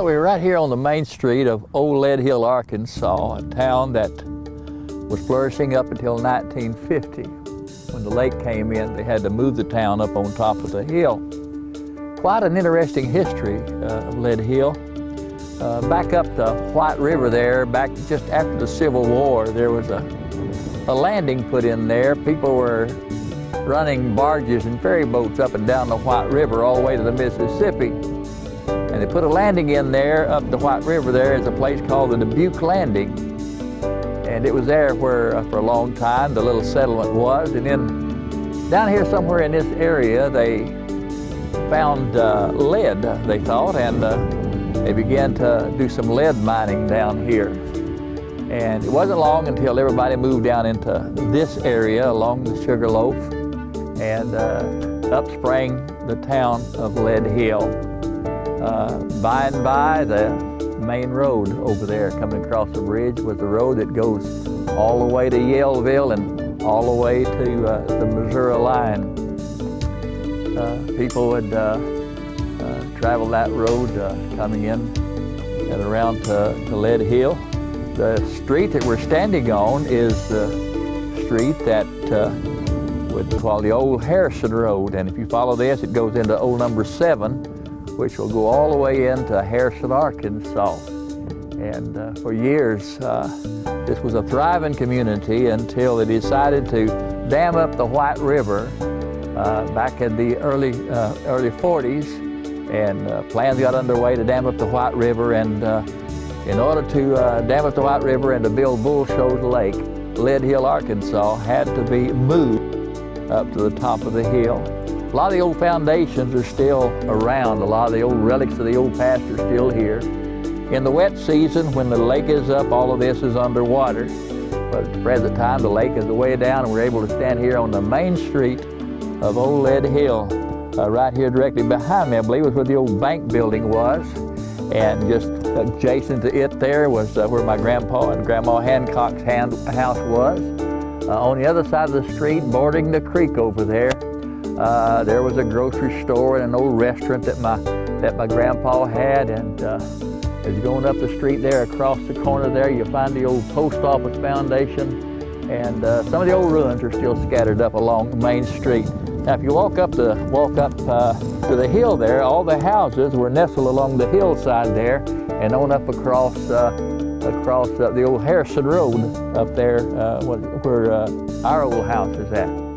Well, we're right here on the main street of Old Lead Hill, Arkansas, a town that was flourishing up until 1950. When the lake came in, they had to move the town up on top of the hill. Quite an interesting history of Lead Hill. Back up the White River there, back just after the Civil War, there was a landing put in there. People were running barges and ferry boats up and down the White River all the way to the Mississippi. And they put a landing in there up the White River. There is a place called the Dubuque Landing. And it was there where, for a long time, the little settlement was. And then down here somewhere in this area, they found lead, they thought, and they began to do some lead mining down here. And it wasn't long until everybody moved down into this area along the Sugarloaf, and up sprang the town of Lead Hill. By and by, the main road over there coming across the bridge was the road that goes all the way to Yaleville and all the way to the Missouri line. People would travel that road coming in and around to Lead Hill. The street that we're standing on is the street that we'd call the Old Harrison Road, and if you follow this, it goes into Old Number 7, which will go all the way into Harrison, Arkansas. And for years, this was a thriving community until they decided to dam up the White River back in the early 40s, and plans got underway to dam up the White River. And in order to dam up the White River and to build Bull Shoals Lake, Lead Hill, Arkansas had to be moved up to the top of the hill. A lot of the old foundations are still around. A lot of the old relics of the old past are still here. In the wet season, when the lake is up, all of this is underwater. But at the present time, the lake is way down, and we're able to stand here on the main street of Old Lead Hill. Right here directly behind me, I believe, was where the old bank building was. And just adjacent to it there was where my grandpa and Grandma Hancock's house was. On the other side of the street, bordering the creek over there, there was a grocery store and an old restaurant that my grandpa had. And as you're going up the street there, across the corner there, you'll find the old post office foundation. And some of the old ruins are still scattered up along the main street. Now, if you walk up to the hill there, all the houses were nestled along the hillside there, and on up across the old Harrison Road up there, where our old house is at.